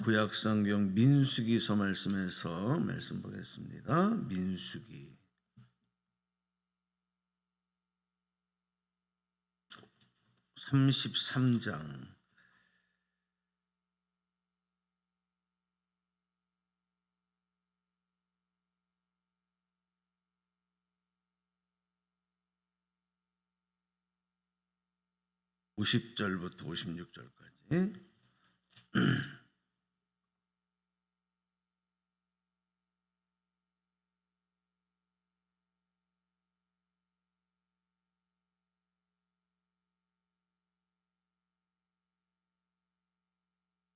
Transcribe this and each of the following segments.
구약성경 민수기서 말씀에서 말씀 보겠습니다. 민수기 33장 50절부터 56절까지.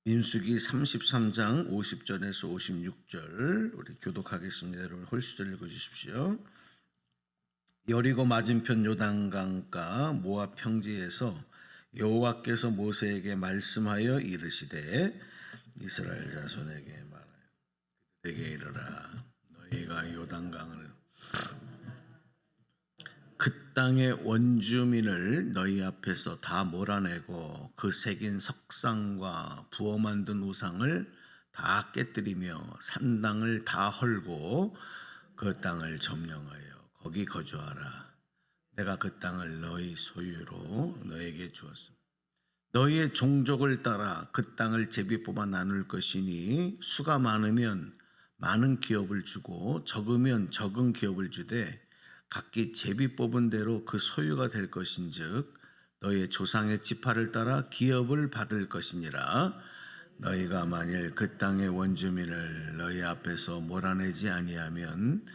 민수기 33장 50절에서 56절 우리 교독하겠습니다. 여러분 홀수절 읽어주십시오. 여리고 맞은편 요단강가 모압 평지에서 여호와께서 모세에게 말씀하여 이르시되 이스라엘 자손에게 말하여 그들에게 이르라. 너희가 요단강을 그 땅의 원주민을 너희 앞에서 다 몰아내고 그 새긴 석상과 부어 만든 우상을 다 깨뜨리며 산당을 다 헐고 그 땅을 점령하여 거기 거주하라. 내가 그 땅을 너희 소유로 너에게 주었습니다. 너희의 종족을 따라 그 땅을 제비 뽑아 나눌 것이니 수가 많으면 많은 기업을 주고 적으면 적은 기업을 주되 각기 제비 뽑은 대로 그 소유가 될 것인즉 너희의 조상의 지파를 따라 기업을 받을 것이니라. 너희가 만일 그 땅의 원주민을 너희 앞에서 몰아내지 아니하면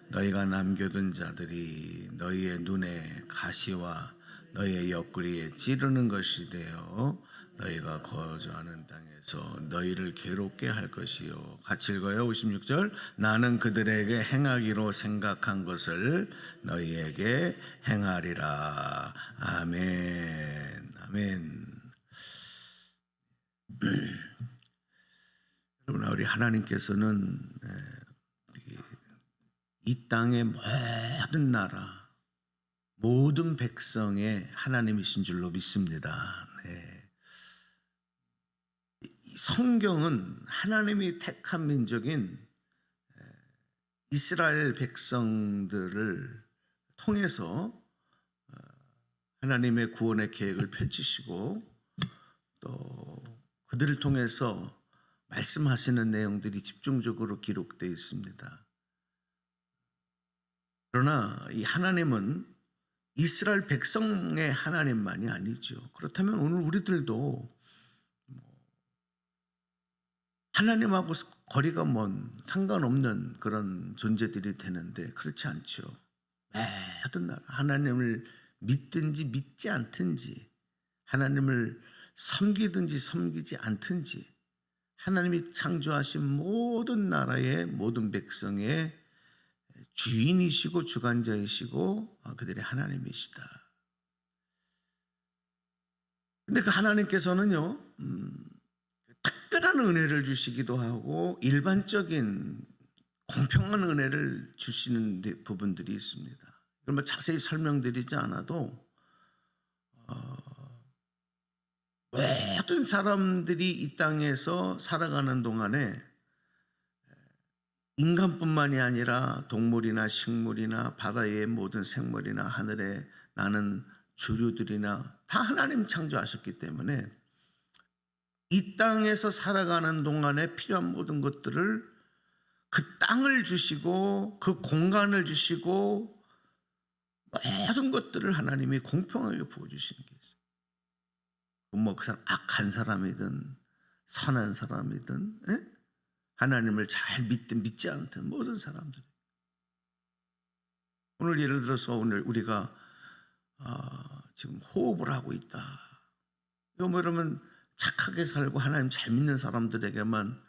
너희가 남겨둔 자들이 너희의 눈에 가시와 너희의 옆구리에 찌르는 것이 되어 너희가 거주하는 땅에서 너희를 괴롭게 할 것이요. 같이 읽어요. 56절. 나는 그들에게 행하기로 생각한 것을 너희에게 행하리라. 아멘. 아멘. 여러분, 우리 하나님께서는 이 땅의 모든 나라, 모든 백성의 하나님이신 줄로 믿습니다. 성경은 하나님이 택한 민족인 이스라엘 백성들을 통해서 하나님의 구원의 계획을 펼치시고 또 그들을 통해서 말씀하시는 내용들이 집중적으로 기록되어 있습니다. 그러나 이 하나님은 이스라엘 백성의 하나님만이 아니죠. 그렇다면 오늘 우리들도 하나님하고 거리가 먼 상관없는 그런 존재들이 되는데 그렇지 않죠. 모든 나라 하나님을 믿든지 믿지 않든지 하나님을 섬기든지 섬기지 않든지 하나님이 창조하신 모든 나라의 모든 백성의 주인이시고 주관자이시고 그들의 하나님이시다. 근데 그 하나님께서는요 특별한 은혜를 주시기도 하고 일반적인 공평한 은혜를 주시는 부분들이 있습니다. 이걸 뭐 자세히 설명드리지 않아도 모든 사람들이 이 땅에서 살아가는 동안에 인간뿐만이 아니라 동물이나 식물이나 바다의 모든 생물이나 하늘에 나는 주류들이나 다 하나님 창조하셨기 때문에 이 땅에서 살아가는 동안에 필요한 모든 것들을 그 땅을 주시고 그 공간을 주시고 모든 것들을 하나님이 공평하게 부어주시는 게 있어요. 뭐 그 사람 악한 사람이든 선한 사람이든 하나님을 잘 믿든 믿지 않든 모든 사람들. 오늘 예를 들어서 오늘 우리가 지금 호흡을 하고 있다. 이거 뭐 이러면 착하게 살고 하나님 잘 믿는 사람들에게만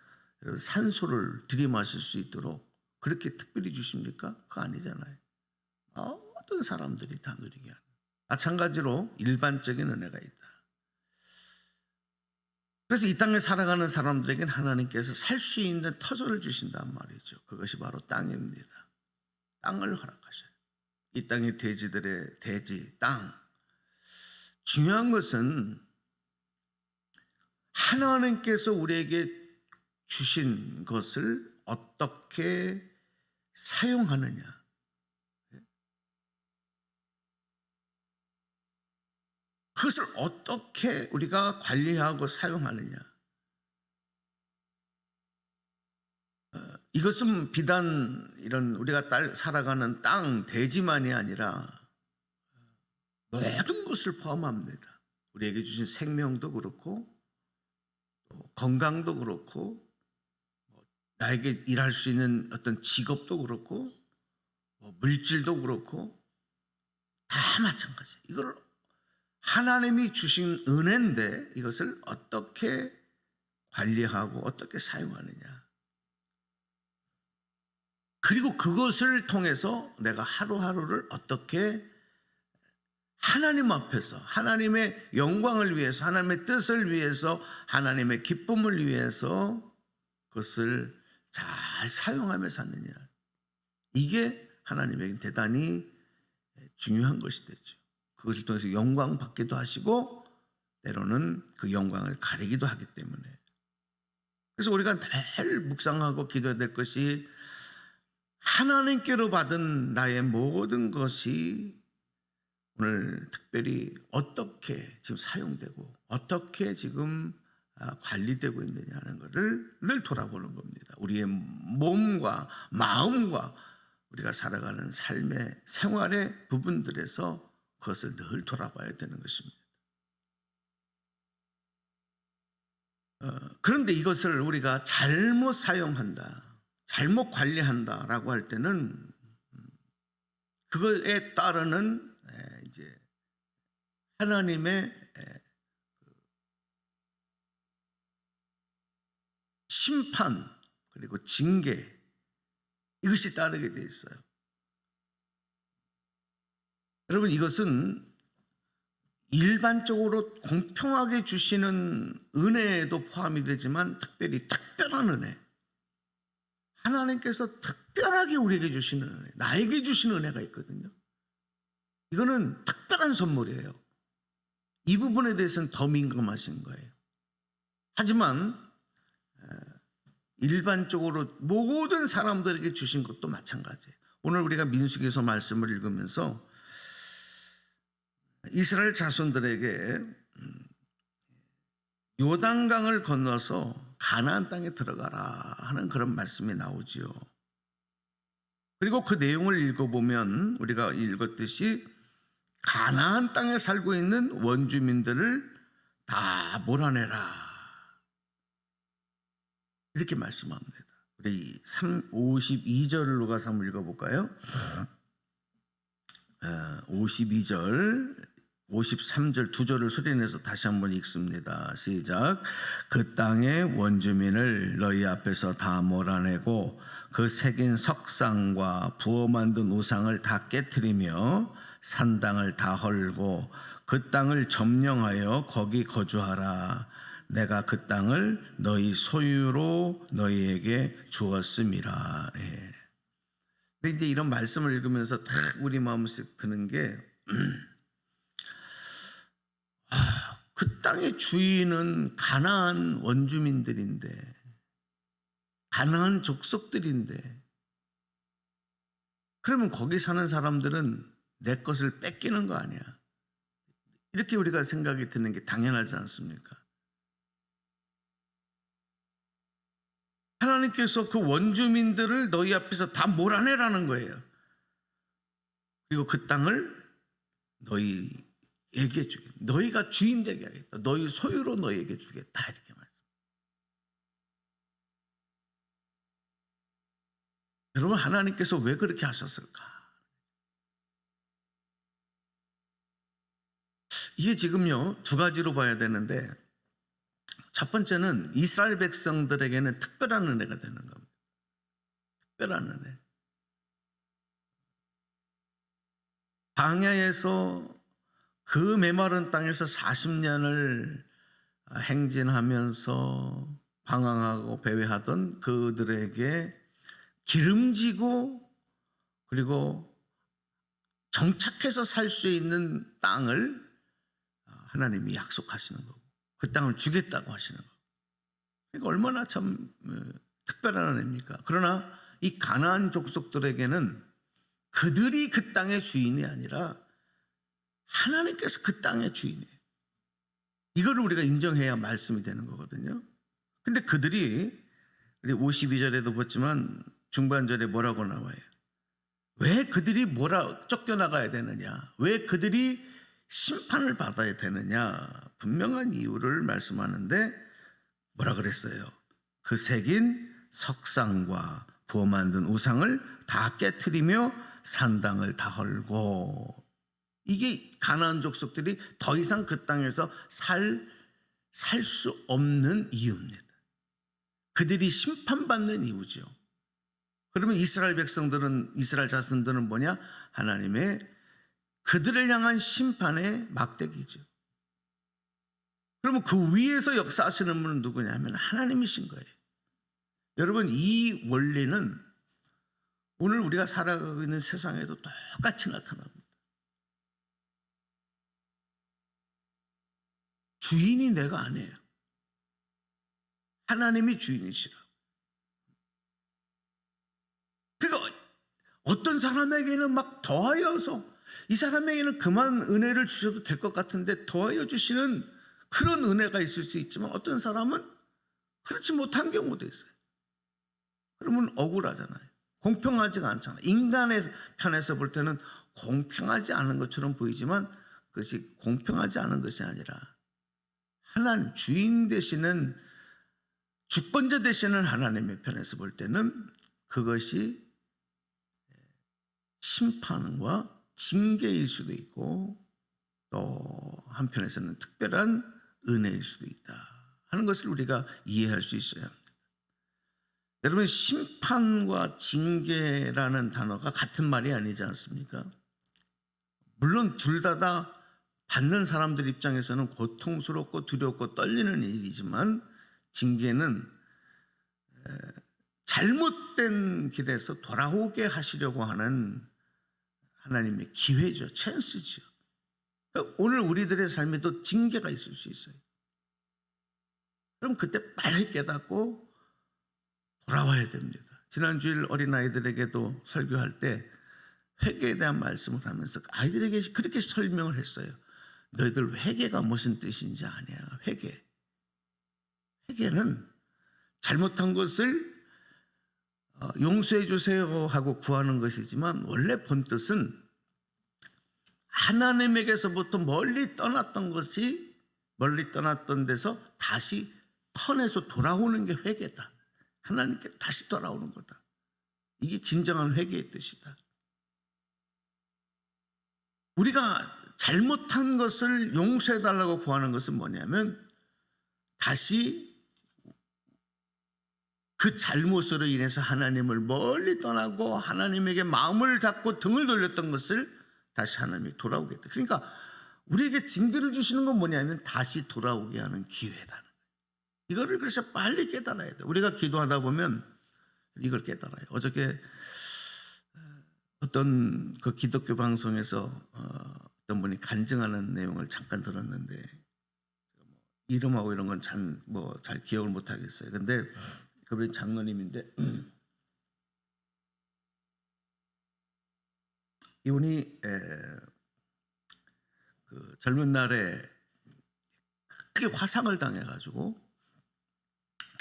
산소를 들이마실 수 있도록 그렇게 특별히 주십니까? 그거 아니잖아요. 모든 사람들이 다 누리게 하는. 마찬가지로 일반적인 은혜가 있다. 그래서 이 땅에 살아가는 사람들에게는 하나님께서 살 수 있는 터전을 주신단 말이죠. 그것이 바로 땅입니다. 땅을 허락하셔요. 이 땅의 돼지들의 돼지, 땅. 중요한 것은 하나님께서 우리에게 주신 것을 어떻게 사용하느냐. 그것을 어떻게 우리가 관리하고 사용하느냐. 이것은 비단 이런 우리가 살아가는 땅, 대지만이 아니라 모든 것을 포함합니다. 우리에게 주신 생명도 그렇고 건강도 그렇고 나에게 일할 수 있는 어떤 직업도 그렇고 물질도 그렇고 다 마찬가지예요. 이걸 하나님이 주신 은혜인데 이것을 어떻게 관리하고 어떻게 사용하느냐. 그리고 그것을 통해서 내가 하루하루를 어떻게 하나님 앞에서 하나님의 영광을 위해서 하나님의 뜻을 위해서 하나님의 기쁨을 위해서 그것을 잘 사용하며 사느냐. 이게 하나님에게 대단히 중요한 것이 되죠. 그것을 통해서 영광 받기도 하시고 때로는 그 영광을 가리기도 하기 때문에. 그래서 우리가 늘 묵상하고 기도해야 될 것이 하나님께로 받은 나의 모든 것이 오늘 특별히 어떻게 지금 사용되고 어떻게 지금 관리되고 있느냐 하는 것을 늘 돌아보는 겁니다. 우리의 몸과 마음과 우리가 살아가는 삶의 생활의 부분들에서 그것을 늘 돌아봐야 되는 것입니다. 그런데 이것을 우리가 잘못 사용한다, 잘못 관리한다라고 할 때는 그거에 따르는 이제 하나님의 심판 그리고 징계 이것이 따르게 돼 있어요. 여러분 이것은 일반적으로 공평하게 주시는 은혜에도 포함이 되지만 특별히 특별한 은혜, 하나님께서 특별하게 우리에게 주시는 은혜, 나에게 주시는 은혜가 있거든요. 이거는 특별한 선물이에요. 이 부분에 대해서는 더 민감하신 거예요. 하지만 일반적으로 모든 사람들에게 주신 것도 마찬가지예요. 오늘 우리가 민수기서 말씀을 읽으면서 이스라엘 자손들에게 요단강을 건너서 가나안 땅에 들어가라 하는 그런 말씀이 나오지요. 그리고 그 내용을 읽어보면 우리가 읽었듯이 가나안 땅에 살고 있는 원주민들을 다 몰아내라 이렇게 말씀합니다. 우리 52절로 가서 한번 읽어볼까요? 52절 53절 두 절을 소리내서 다시 한번 읽습니다. 시작. 그 땅의 원주민을 너희 앞에서 다 몰아내고 그 새긴 석상과 부어 만든 우상을 다 깨트리며 산당을 다 헐고 그 땅을 점령하여 거기 거주하라. 내가 그 땅을 너희 소유로 너희에게 주었음이라. 예. 근데 이제 이런 말씀을 읽으면서 딱 우리 마음에 드는 게 그 땅의 주인은 가나안 원주민들인데 가나안 족속들인데 그러면 거기 사는 사람들은 내 것을 뺏기는 거 아니야. 이렇게 우리가 생각이 드는 게 당연하지 않습니까? 하나님께서 그 원주민들을 너희 앞에서 다 몰아내라는 거예요. 그리고 그 땅을 너희에게 주겠다. 너희가 주인 되게 하겠다. 너희 소유로 너희에게 주겠다. 이렇게 말씀. 여러분 하나님께서 왜 그렇게 하셨을까? 이게 지금요 두 가지로 봐야 되는데 첫 번째는 이스라엘 백성들에게는 특별한 은혜가 되는 겁니다. 특별한 은혜. 광야에서 그 메마른 땅에서 40년을 행진하면서 방황하고 배회하던 그들에게 기름지고 그리고 정착해서 살 수 있는 땅을 하나님이 약속하시는 거고 그 땅을 주겠다고 하시는 거고 그러니까 얼마나 참 특별한 은혜입니까? 그러나 이 가나안 족속들에게는 그들이 그 땅의 주인이 아니라 하나님께서 그 땅의 주인이에요. 이거를 우리가 인정해야 말씀이 되는 거거든요. 근데 그들이 우리 52절에도 봤지만 중반절에 뭐라고 나와요? 왜 그들이 쫓겨나가야 되느냐? 왜 그들이 심판을 받아야 되느냐? 분명한 이유를 말씀하는데 뭐라 그랬어요? 그 새긴 석상과 부어 만든 우상을 다 깨트리며 산당을 다 헐고, 이게 가나안 족속들이 더 이상 그 땅에서 살 수 없는 이유입니다. 그들이 심판받는 이유죠. 그러면 이스라엘 백성들은, 이스라엘 자손들은 뭐냐? 하나님의 그들을 향한 심판의 막대기죠. 그러면 그 위에서 역사하시는 분은 누구냐면 하나님이신 거예요. 여러분, 이 원리는 오늘 우리가 살아가고 있는 세상에도 똑같이 나타납니다. 주인이 내가 아니에요. 하나님이 주인이시라. 그러니까 어떤 사람에게는 막 더하여서, 이 사람에게는 그만 은혜를 주셔도 될 것 같은데 더하여 주시는 그런 은혜가 있을 수 있지만, 어떤 사람은 그렇지 못한 경우도 있어요. 그러면 억울하잖아요. 공평하지가 않잖아요. 인간의 편에서 볼 때는 공평하지 않은 것처럼 보이지만 그것이 공평하지 않은 것이 아니라 하나님, 주인 되시는, 주권자 되시는 하나님의 편에서 볼 때는 그것이 심판과 징계일 수도 있고, 또 한편에서는 특별한 은혜일 수도 있다 하는 것을 우리가 이해할 수 있어야 합니다. 여러분, 심판과 징계라는 단어가 같은 말이 아니지 않습니까? 물론 둘 다 받는 사람들 입장에서는 고통스럽고 두렵고 떨리는 일이지만, 징계는 잘못된 길에서 돌아오게 하시려고 하는 하나님의 기회죠. 찬스죠. 오늘 우리들의 삶에도 징계가 있을 수 있어요. 그럼 그때 빨리 깨닫고 돌아와야 됩니다. 지난주일 어린아이들에게도 설교할 때 회개에 대한 말씀을 하면서 아이들에게 그렇게 설명을 했어요. 너희들 회개가 무슨 뜻인지 아냐? 회개는 잘못한 것을 용서해 주세요 하고 구하는 것이지만, 원래 본뜻은 하나님에게서부터 멀리 떠났던 데서 다시 턴해서 돌아오는 게 회개다. 하나님께 다시 돌아오는 거다. 이게 진정한 회개의 뜻이다. 우리가 잘못한 것을 용서해 달라고 구하는 것은 뭐냐면, 다시 그 잘못으로 인해서 하나님을 멀리 떠나고 하나님에게 마음을 잡고 등을 돌렸던 것을 다시 하나님이 돌아오게 돼. 그러니까 우리에게 징계를 주시는 건 뭐냐면 다시 돌아오게 하는 기회다. 이거를 그래서 빨리 깨달아야 돼. 우리가 기도하다 보면 이걸 깨달아요. 어저께 어떤 그 기독교 방송에서 어떤 분이 간증하는 내용을 잠깐 들었는데, 이름하고 이런 건 잘 기억을 못 하겠어요. 근데 그분이 장로님인데, 이분이 그 젊은 날에 크게 화상을 당해가지고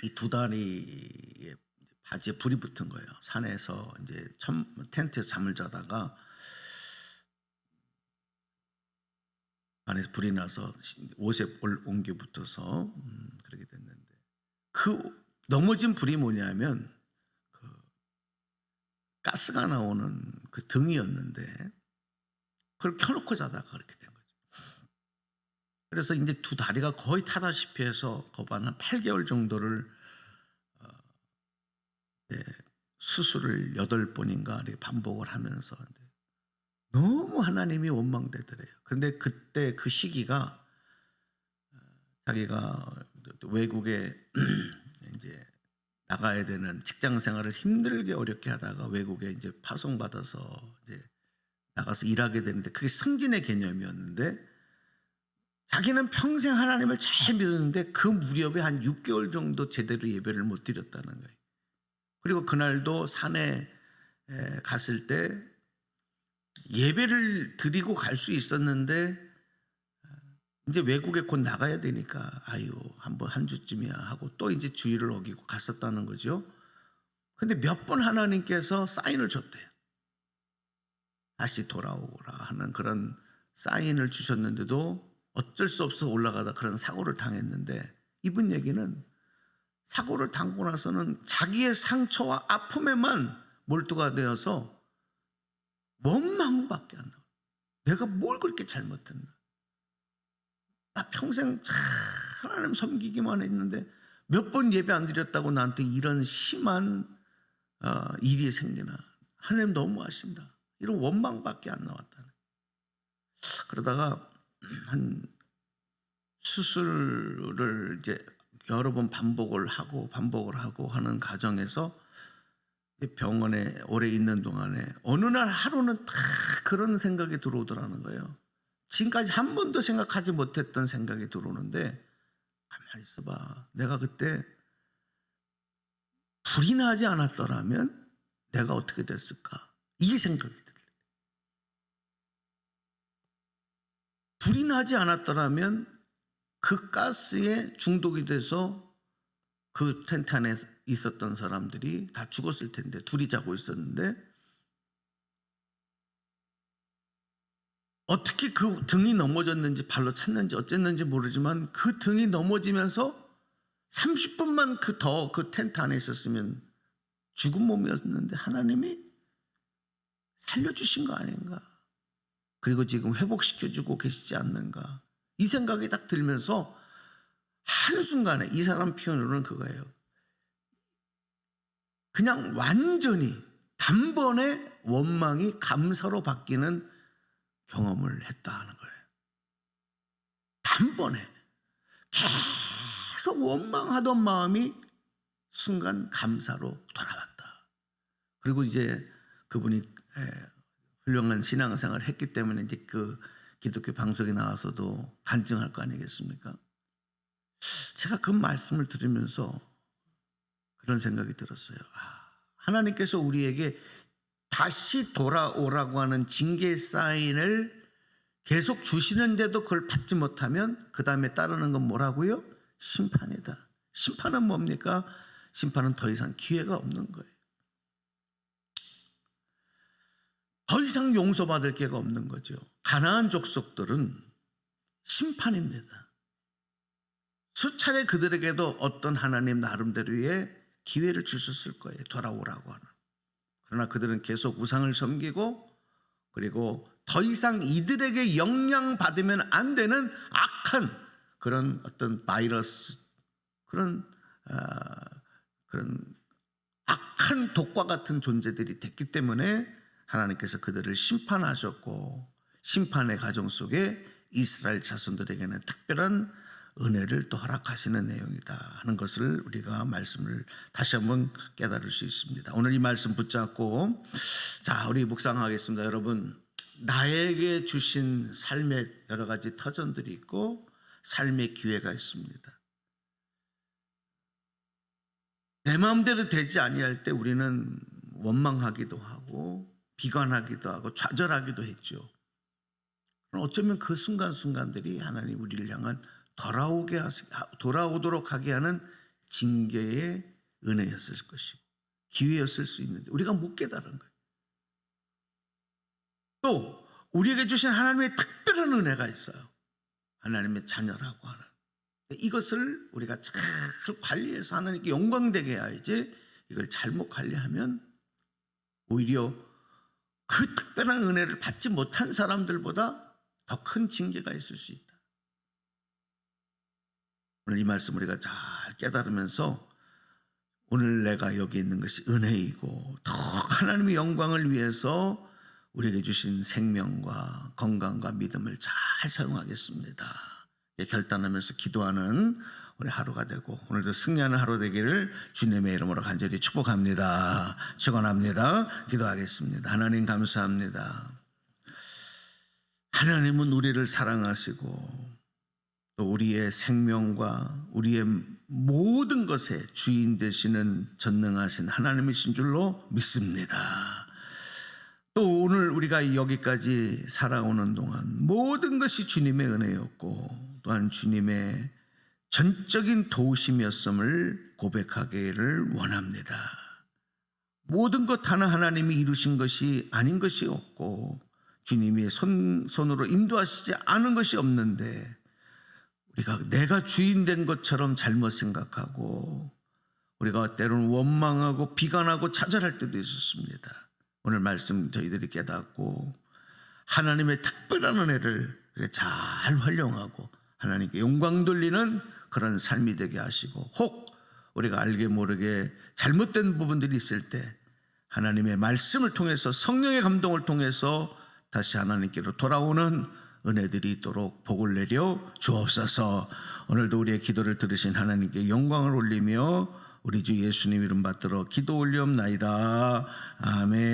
이 두 다리에 바지에 불이 붙은 거예요. 산에서 이제 텐트에서 잠을 자다가 안에서 불이 나서 옷에 옮겨 붙어서 그렇게 됐는데, 그 넘어진 불이 뭐냐면 그 가스가 나오는 그 등이었는데, 그걸 켜놓고 자다가 그렇게 된 거죠. 그래서 이제 두 다리가 거의 타다시피 해서 거반 한 8개월 정도를 수술을 8번인가 이렇게 반복을 하면서 너무 하나님이 원망되더래요. 그런데 그때 그 시기가 자기가 외국에 이제 나가야 되는 직장 생활을 힘들게 어렵게 하다가 외국에 이제 파송받아서 이제 나가서 일하게 되는데, 그게 승진의 개념이었는데, 자기는 평생 하나님을 잘 믿었는데 그 무렵에 한 6개월 정도 제대로 예배를 못 드렸다는 거예요. 그리고 그날도 산에 갔을 때 예배를 드리고 갈 수 있었는데 이제 외국에 곧 나가야 되니까 아유 한번 한 주쯤이야 하고 또 이제 주의를 어기고 갔었다는 거죠. 근데 몇 번 하나님께서 사인을 줬대요. 다시 돌아오라 하는 그런 사인을 주셨는데도 어쩔 수 없어 올라가다 그런 사고를 당했는데, 이분 얘기는 사고를 당고 나서는 자기의 상처와 아픔에만 몰두가 되어서 원망밖에 안 나와요. 내가 뭘 그렇게 잘못했나? 나 평생 참 하나님 섬기기만 했는데 몇 번 예배 안 드렸다고 나한테 이런 심한 일이 생기나? 하나님 너무하신다. 이런 원망밖에 안 나왔다네. 그러다가 한 수술을 이제 여러 번 반복을 하고 하는 과정에서 병원에 오래 있는 동안에 어느 날 하루는 다 그런 생각이 들어오더라는 거예요. 지금까지 한 번도 생각하지 못했던 생각이 들어오는데, 가만히 있어봐. 내가 그때 불이 나지 않았더라면 내가 어떻게 됐을까? 이 생각이 들어요. 불이 나지 않았더라면 그 가스에 중독이 돼서 그 텐트 안에 있었던 사람들이 다 죽었을 텐데, 둘이 자고 있었는데 어떻게 그 등이 넘어졌는지 발로 찼는지 어쨌는지 모르지만 그 등이 넘어지면서 30분만 그 텐트 안에 있었으면 죽은 몸이었는데 하나님이 살려주신 거 아닌가? 그리고 지금 회복시켜주고 계시지 않는가? 이 생각이 딱 들면서 한순간에, 이 사람 표현으로는 그거예요. 그냥 완전히 단번에 원망이 감사로 바뀌는 경험을 했다는 거예요. 단번에 계속 원망하던 마음이 순간 감사로 돌아왔다. 그리고 이제 그분이 훌륭한 신앙생활을 했기 때문에 이제 그 기독교 방송에 나와서도 간증할 거 아니겠습니까? 제가 그 말씀을 들으면서 그런 생각이 들었어요. 하나님께서 우리에게 다시 돌아오라고 하는 징계 사인을 계속 주시는데도 그걸 받지 못하면 그 다음에 따르는 건 뭐라고요? 심판이다. 심판은 뭡니까? 심판은 더 이상 기회가 없는 거예요. 더 이상 용서받을 기회가 없는 거죠. 가나안 족속들은 심판입니다. 수차례 그들에게도 어떤 하나님 나름대로의 기회를 주셨을 거예요. 돌아오라고 하는. 그러나 그들은 계속 우상을 섬기고, 그리고 더 이상 이들에게 영향받으면 안 되는 악한 그런 어떤 바이러스, 그런 악한 독과 같은 존재들이 됐기 때문에 하나님께서 그들을 심판하셨고, 심판의 과정 속에 이스라엘 자손들에게는 특별한 은혜를 또 허락하시는 내용이다 하는 것을 우리가 말씀을 다시 한번 깨달을 수 있습니다. 오늘 이 말씀 붙잡고 자, 우리 묵상하겠습니다. 여러분, 나에게 주신 삶의 여러 가지 터전들이 있고 삶의 기회가 있습니다. 내 마음대로 되지 아니할 때 우리는 원망하기도 하고 비관하기도 하고 좌절하기도 했죠. 어쩌면 그 순간순간들이 하나님 우리를 향한 돌아오도록 하게 하는 징계의 은혜였을 것이고 기회였을 수 있는데 우리가 못 깨달은 거예요. 또 우리에게 주신 하나님의 특별한 은혜가 있어요. 하나님의 자녀라고 하는 이것을 우리가 잘 관리해서 하나님께 영광되게 해야지, 이걸 잘못 관리하면 오히려 그 특별한 은혜를 받지 못한 사람들보다 더 큰 징계가 있을 수 있다. 오늘 이 말씀 우리가 잘 깨달으면서 오늘 내가 여기 있는 것이 은혜이고 더욱 하나님의 영광을 위해서 우리에게 주신 생명과 건강과 믿음을 잘 사용하겠습니다. 결단하면서 기도하는 우리 하루가 되고 오늘도 승리하는 하루 되기를 주님의 이름으로 간절히 축복합니다. 축원합니다. 기도하겠습니다. 하나님 감사합니다. 하나님은 우리를 사랑하시고 또 우리의 생명과 우리의 모든 것의 주인 되시는 전능하신 하나님이신 줄로 믿습니다. 또 오늘 우리가 여기까지 살아오는 동안 모든 것이 주님의 은혜였고 또한 주님의 전적인 도우심이었음을 고백하기를 원합니다. 모든 것 하나 하나님이 이루신 것이 아닌 것이 없고 주님이 손으로 인도하시지 않은 것이 없는데 우리가 내가 주인 된 것처럼 잘못 생각하고 우리가 때로는 원망하고 비관하고 좌절할 때도 있었습니다. 오늘 말씀 저희들이 깨닫고 하나님의 특별한 은혜를 잘 활용하고 하나님께 영광 돌리는 그런 삶이 되게 하시고 혹 우리가 알게 모르게 잘못된 부분들이 있을 때 하나님의 말씀을 통해서 성령의 감동을 통해서 다시 하나님께로 돌아오는 은혜들이 있도록 복을 내려 주옵소서. 오늘도 우리의 기도를 들으신 하나님께 영광을 올리며 우리 주 예수님 이름 받들어 기도 올리옵나이다. 아멘.